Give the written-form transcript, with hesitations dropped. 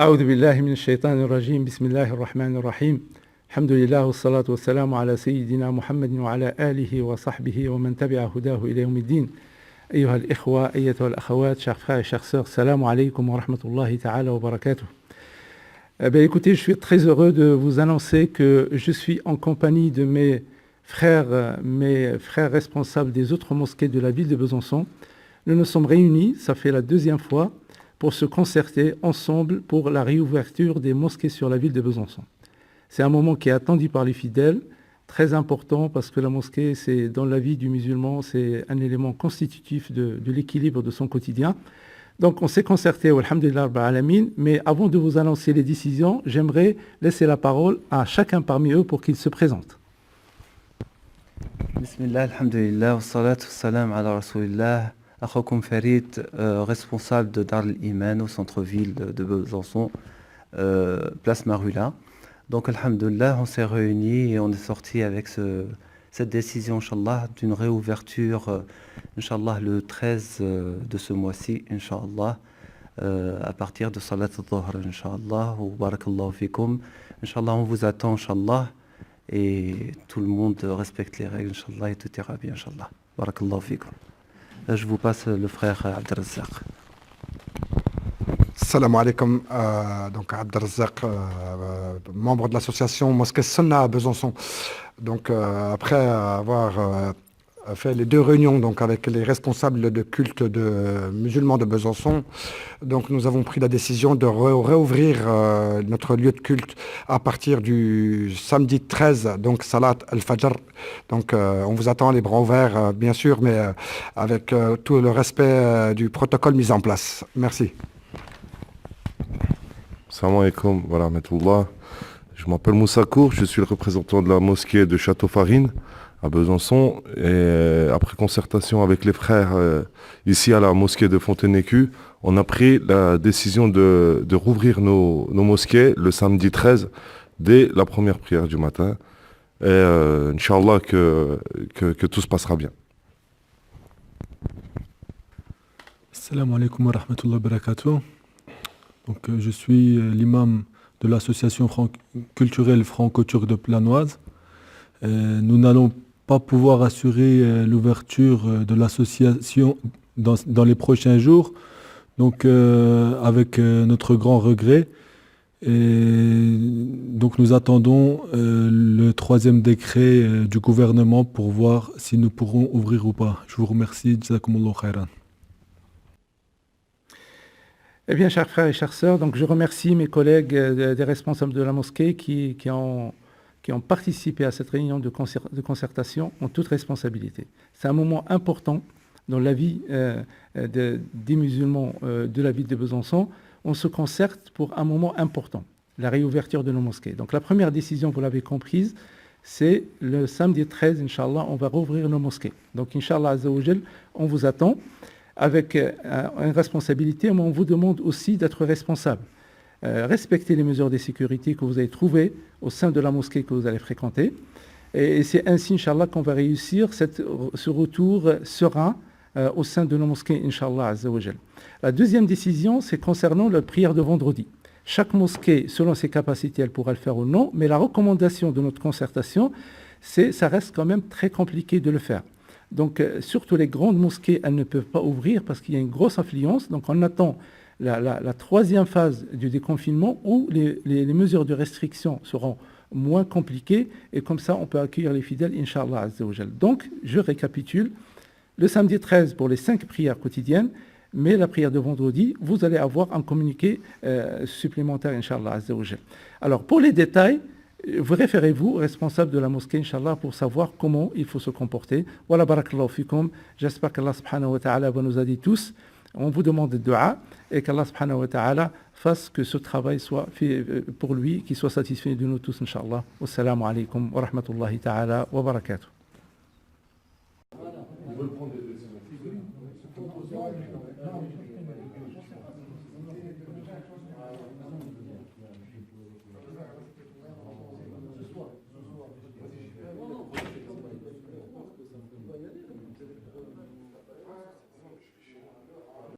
أعوذ بالله من الشيطان الرجيم بسم الله الرحمن الرحيم الحمد لله والصلاة والسلام على سيدنا محمد وعلى آله وصحبه ومن تبع هداه إلى يوم الدين أيها الإخوة أيتها الأخوات chers frères et chers sœurs salam alaykum wa rahmatullahi ta'ala wa barakatuh. Écoutez, je suis très heureux de vous annoncer que je suis en compagnie de mes frères responsables des autres mosquées de la ville de Besançon. Nous nous sommes réunis, ça fait la deuxième fois, pour se concerter ensemble pour la réouverture des mosquées sur la ville de Besançon. C'est un moment qui est attendu par les fidèles, très important parce que la mosquée, c'est dans la vie du musulman, c'est un élément constitutif de l'équilibre de son quotidien. Donc on s'est concerté, alhamdulillah rabbil alamin, mais avant de vous annoncer les décisions, j'aimerais laisser la parole à chacun parmi eux pour qu'il se présente. Bismillah, alhamdulillah, wa salatu wa salam ala rasulillah. Akhokoum Farid, responsable de Dar al-Iman au centre-ville de Besançon, place Marula. Donc, alhamdulillah, on s'est réunis et on est sorti avec cette décision, Inch'Allah, d'une réouverture, Inch'Allah, le 13 de ce mois-ci, Inch'Allah, à partir de Salat al-Dhuhr, Inch'Allah, ou Barakallahu Fikoum. Inch'Allah, on vous attend, Inch'Allah, et tout le monde respecte les règles, Inch'Allah, et tout ira bien, Inch'Allah. Barakallahu Fikoum. Je vous passe le frère Abdelrazak. Salam alaikum, donc Abdelrazak, membre de l'association Mosquée Sunna à Besançon. Donc après avoir fait les deux réunions donc, avec les responsables de culte musulmans de Besançon, donc nous avons pris la décision de réouvrir notre lieu de culte à partir du samedi 13, donc Salat al-Fajr. Donc on vous attend les bras ouverts, bien sûr, mais avec tout le respect du protocole mis en place. Merci. Salam alaikum wa rahmatullah. Je m'appelle Moussa Kour, je suis le représentant de la mosquée de Château-Farine à Besançon, et après concertation avec les frères ici à la mosquée de Fontenay-Écu, on a pris la décision de rouvrir nos mosquées le samedi 13 dès la première prière du matin, et Inch'Allah que tout se passera bien. Assalamu alaikum wa rahmatullahi wa barakatuh. Donc, je suis l'imam de l'association culturelle franco-turque de Planoise. Nous n'allons pas pouvoir assurer l'ouverture de l'association dans les prochains jours, donc avec notre grand regret. Et donc nous attendons le troisième décret du gouvernement pour voir si nous pourrons ouvrir ou pas. Je vous remercie. Jazakumullahu khairan. Eh bien, chers frères et chères sœurs, donc je remercie mes collègues des responsables de la mosquée qui ont participé à cette réunion de concertation en toute responsabilité. C'est un moment important dans la vie des musulmans de la ville de Besançon. On se concerte pour un moment important, la réouverture de nos mosquées. Donc la première décision, vous l'avez comprise, c'est le samedi 13, Inch'Allah, on va rouvrir nos mosquées. Donc Inch'Allah Azzawajal, on vous attend avec une responsabilité, mais on vous demande aussi d'être responsable. Respectez les mesures de sécurité que vous avez trouvées au sein de la mosquée que vous allez fréquenter. Et c'est ainsi, Inch'Allah, qu'on va réussir ce retour serein au sein de nos mosquées, Inch'Allah Azzawajal. La deuxième décision, c'est concernant la prière de vendredi. Chaque mosquée, selon ses capacités, elle pourra le faire ou non, mais la recommandation de notre concertation, ça reste quand même très compliqué de le faire. Donc, surtout les grandes mosquées, elles ne peuvent pas ouvrir parce qu'il y a une grosse affluence. Donc, on attend la troisième phase du déconfinement où les mesures de restriction seront moins compliquées et comme ça, on peut accueillir les fidèles, Inch'Allah Azzawajal. Donc, je récapitule. Le samedi 13 pour les 5 prières quotidiennes, mais la prière de vendredi, vous allez avoir un communiqué supplémentaire, Inch'Allah Azzawajal. Alors, pour les détails, vous référez-vous au responsable de la mosquée, Inch'Allah, pour savoir comment il faut se comporter. Voilà, barakallahu fikum. J'espère qu'Allah subhanahu wa ta'ala va nous aider tous. On vous demande de dua et qu'Allah subhanahu wa ta'ala fasse que ce travail soit fait pour lui, qu'il soit satisfait de nous tous, Inch'Allah. Wassalamu alaikum wa rahmatullahi ta'ala wa barakatuh.